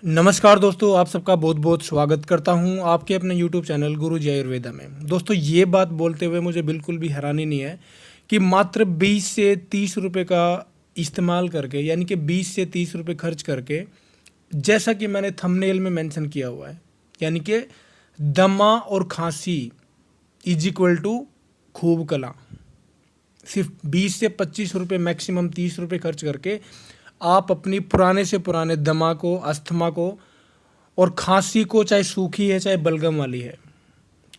नमस्कार दोस्तों, आप सबका बहुत बहुत स्वागत करता हूं आपके अपने YouTube चैनल गुरुजी आयुर्वेदा में। दोस्तों, ये बात बोलते हुए मुझे बिल्कुल भी हैरानी नहीं है कि मात्र 20 से 30 रुपए का इस्तेमाल करके, यानी कि 20 से 30 रुपए खर्च करके, जैसा कि मैंने थंबनेल में मेंशन किया हुआ है, यानी कि दमा और खांसी इज इक्वल टू खूब कला, सिर्फ 20 से 25 रुपये, मैक्सिमम 30 रुपये खर्च करके आप अपनी पुराने से पुराने दमा को, अस्थमा को और खांसी को, चाहे सूखी है चाहे बलगम वाली है,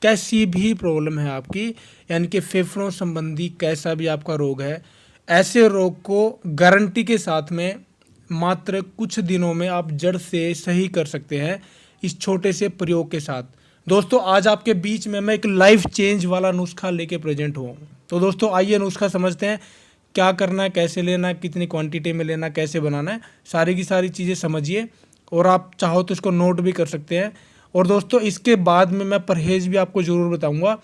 कैसी भी प्रॉब्लम है आपकी, यानी कि फेफड़ों संबंधी कैसा भी आपका रोग है, ऐसे रोग को गारंटी के साथ में मात्र कुछ दिनों में आप जड़ से सही कर सकते हैं इस छोटे से प्रयोग के साथ। दोस्तों, आज आपके बीच में मैं एक लाइफ चेंज वाला नुस्खा लेके प्रेजेंट हुआ हूँ। तो दोस्तों, आइए नुस्खा समझते हैं। क्या करना है, कैसे लेना है, कितनी क्वांटिटी में लेना है, कैसे बनाना है, सारी की सारी चीज़ें समझिए और आप चाहो तो इसको नोट भी कर सकते हैं। और दोस्तों, इसके बाद में मैं परहेज़ भी आपको ज़रूर बताऊंगा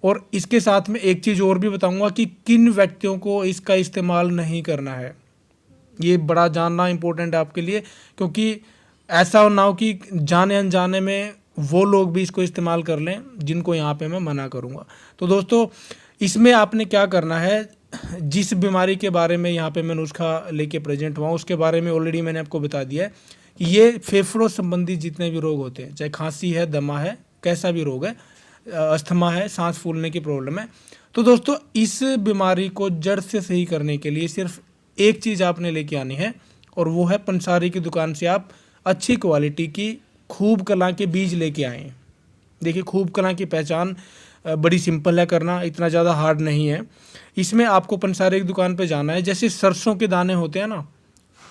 और इसके साथ में एक चीज़ और भी बताऊंगा कि किन व्यक्तियों को इसका इस्तेमाल नहीं करना है। ये बड़ा जानना इम्पोर्टेंट है आपके लिए, क्योंकि ऐसा ना हो कि जाने अनजाने में वो लोग भी इसको इस्तेमाल कर लें जिनको यहाँ पे मैं मना करूँगा। तो दोस्तों, इसमें आपने क्या करना है, जिस बीमारी के बारे में यहाँ पे मैं नुस्खा लेके प्रेजेंट हुआ उसके बारे में ऑलरेडी मैंने आपको बता दिया है कि ये फेफड़ों संबंधी जितने भी रोग होते हैं, चाहे खांसी है, दमा है, कैसा भी रोग है, अस्थमा है, सांस फूलने की प्रॉब्लम है, तो दोस्तों इस बीमारी को जड़ से सही करने के लिए सिर्फ एक चीज़ आपने लेके आनी है और वो है पंसारी की दुकान से आप अच्छी क्वालिटी की खूब कला के बीज लेके आए। देखिए, खूब कला की पहचान बड़ी सिंपल है करना, इतना ज़्यादा हार्ड नहीं है। इसमें आपको पंसारी की दुकान पे जाना है, जैसे सरसों के दाने होते हैं ना,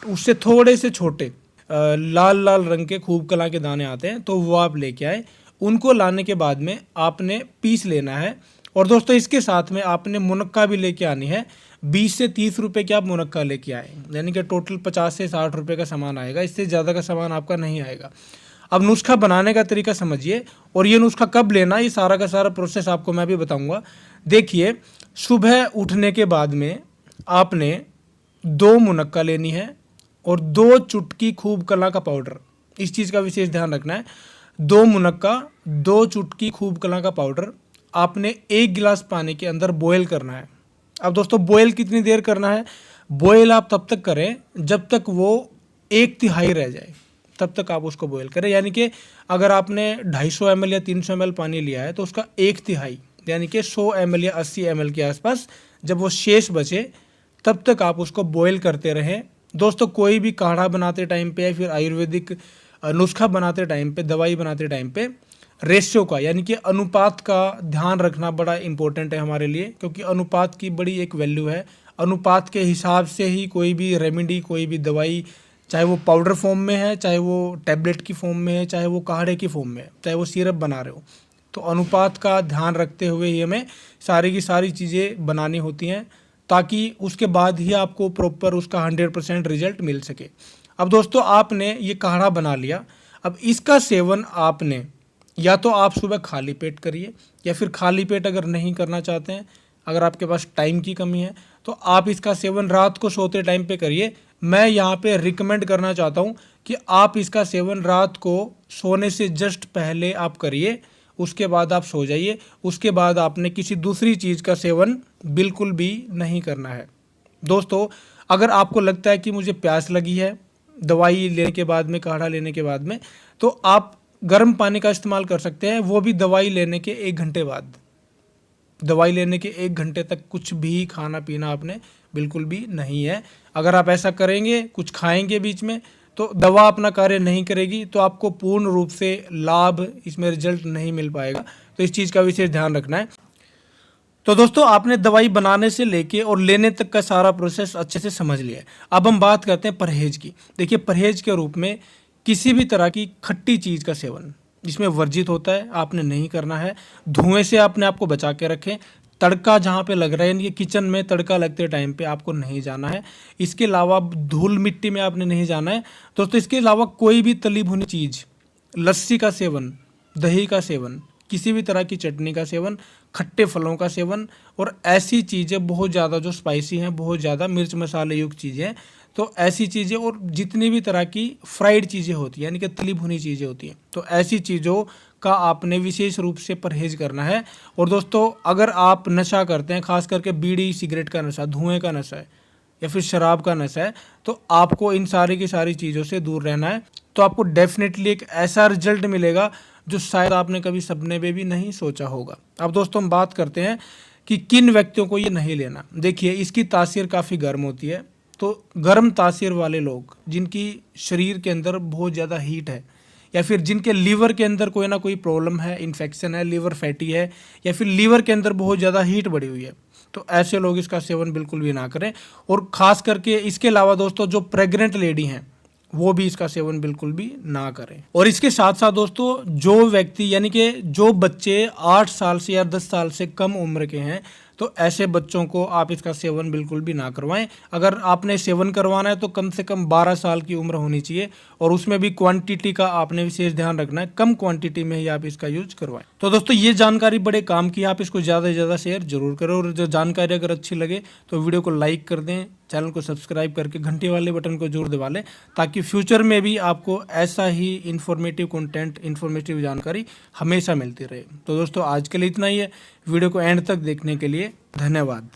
उससे थोड़े से छोटे लाल लाल रंग के खूब कला के दाने आते हैं, तो वो आप लेके आए। उनको लाने के बाद में आपने पीस लेना है। और दोस्तों, इसके साथ में आपने मुनक्का भी लेके आनी है। 20 से 30 रुपए के आप मुनक्का लेके आए, यानी कि टोटल 50 से 60 रुपए का सामान आएगा, इससे ज़्यादा का सामान आपका नहीं आएगा। अब नुस्खा बनाने का तरीका समझिए, और ये नुस्खा कब लेना, ये सारा का सारा प्रोसेस आपको मैं भी बताऊंगा। देखिए, सुबह उठने के बाद में आपने 2 मुनक्का लेनी है और 2 चुटकी खूब कला का पाउडर, इस चीज़ का विशेष ध्यान रखना है। 2 मुनक्का, 2 चुटकी खूब कला का पाउडर आपने 1 गिलास पानी के अंदर बॉयल करना है। अब दोस्तों, बॉयल कितनी देर करना है, बॉयल आप तब तक करें जब तक वो 1/3 रह जाए, तब तक आप उसको बॉयल करें। यानी कि अगर आपने 250 ml या 300 ml पानी लिया है तो उसका 1/3 यानी कि 100 ml या 80 ml के आसपास जब वो शेष बचे तब तक आप उसको बॉयल करते रहें। दोस्तों, कोई भी काढ़ा बनाते टाइम पे या फिर आयुर्वेदिक नुस्खा बनाते टाइम पे, दवाई बनाते टाइम पे रेशियो का, यानी कि अनुपात का ध्यान रखना बड़ा इंपॉर्टेंट है हमारे लिए, क्योंकि अनुपात की बड़ी एक वैल्यू है। अनुपात के हिसाब से ही कोई भी रेमेडी, कोई भी दवाई, चाहे वो पाउडर फॉर्म में है, चाहे वो टैबलेट की फॉर्म में है, चाहे वो काढ़े की फॉर्म में है, चाहे वो सिरप बना रहे हो, तो अनुपात का ध्यान रखते हुए ही हमें सारी की सारी चीज़ें बनानी होती हैं, ताकि उसके बाद ही आपको प्रॉपर उसका 100% रिजल्ट मिल सके। अब दोस्तों, आपने ये काढ़ा बना लिया। अब इसका सेवन आपने या तो आप सुबह खाली पेट करिए, या फिर खाली पेट अगर नहीं करना चाहते हैं, अगर आपके पास टाइम की कमी है, तो आप इसका सेवन रात को सोते टाइम पे करिए। मैं यहाँ पे रिकमेंड करना चाहता हूँ कि आप इसका सेवन रात को सोने से जस्ट पहले आप करिए, उसके बाद आप सो जाइए। उसके बाद आपने किसी दूसरी चीज़ का सेवन बिल्कुल भी नहीं करना है। दोस्तों, अगर आपको लगता है कि मुझे प्यास लगी है दवाई लेने के बाद में, काढ़ा लेने के बाद में, तो आप गर्म पानी का इस्तेमाल कर सकते हैं, वो भी दवाई लेने के 1 घंटे बाद। दवाई लेने के 1 घंटे तक कुछ भी खाना पीना आपने बिल्कुल भी नहीं है। अगर आप ऐसा करेंगे, कुछ खाएंगे बीच में, तो दवा अपना कार्य नहीं करेगी, तो आपको पूर्ण रूप से लाभ, इसमें रिजल्ट नहीं मिल पाएगा। तो इस चीज़ का विशेष ध्यान रखना है। तो दोस्तों, आपने दवाई बनाने से लेके और लेने तक का सारा प्रोसेस अच्छे से समझ लिया है। अब हम बात करते हैं परहेज की। देखिए, परहेज के रूप में किसी भी तरह की खट्टी चीज़ का सेवन जिसमें वर्जित होता है आपने नहीं करना है। धुएं से आपने आपको बचा के रखें। तड़का जहाँ पे लग रहा है, यानी कि किचन में तड़का लगते टाइम पे आपको नहीं जाना है। इसके अलावा धूल मिट्टी में आपने नहीं जाना है। दोस्तों, इसके अलावा कोई भी तली भुनी चीज़, लस्सी का सेवन, दही का सेवन, किसी भी तरह की चटनी का सेवन, खट्टे फलों का सेवन, और ऐसी चीज़ें बहुत ज़्यादा जो स्पाइसी हैं, बहुत ज़्यादा मिर्च मसाले युक्त चीज़ें, तो ऐसी चीज़ें और जितनी भी तरह की फ्राइड चीज़ें होती हैं यानी कि तली भुनी चीज़ें होती हैं, तो ऐसी चीज़ों का आपने विशेष रूप से परहेज करना है। और दोस्तों अगर आप नशा करते हैं, खास करके बीड़ी सिगरेट का नशा, धुएं का नशा है या फिर शराब का नशा है, तो आपको इन सारी की सारी चीज़ों से दूर रहना है। तो आपको डेफिनेटली एक ऐसा रिजल्ट मिलेगा जो शायद आपने कभी सपने में भी नहीं सोचा होगा। अब दोस्तों हम बात करते हैं कि किन व्यक्तियों को ये नहीं लेना। देखिए इसकी तासीर काफ़ी गर्म होती है, तो गर्म तासीर वाले लोग जिनकी शरीर के अंदर बहुत ज़्यादा हीट है या फिर जिनके लीवर के अंदर कोई ना कोई प्रॉब्लम है, इन्फेक्शन है, लीवर फैटी है या फिर लीवर के अंदर बहुत ज़्यादा हीट बढ़ी हुई है, तो ऐसे लोग इसका सेवन बिल्कुल भी ना करें। और ख़ास करके इसके अलावा दोस्तों जो प्रेग्नेंट लेडी हैं वो भी इसका सेवन बिल्कुल भी ना करें। और इसके साथ साथ दोस्तों जो व्यक्ति यानी कि जो बच्चे 8 साल से या 10 साल से कम उम्र के हैं, तो ऐसे बच्चों को आप इसका सेवन बिल्कुल भी ना करवाएं। अगर आपने सेवन करवाना है तो कम से कम 12 साल की उम्र होनी चाहिए और उसमें भी क्वांटिटी का आपने विशेष ध्यान रखना है, कम क्वांटिटी में ही आप इसका यूज करवाएं। तो दोस्तों ये जानकारी बड़े काम की, आप इसको ज़्यादा से ज़्यादा शेयर जरूर करें और जो जानकारी अगर अच्छी लगे तो वीडियो को लाइक कर दें, चैनल को सब्सक्राइब करके घंटी वाले बटन को जरूर दबा लें ताकि फ्यूचर में भी आपको ऐसा ही इन्फॉर्मेटिव कंटेंट, इन्फॉर्मेटिव जानकारी हमेशा मिलती रहे। तो दोस्तों आज के लिए इतना ही है। वीडियो को एंड तक देखने के लिए धन्यवाद।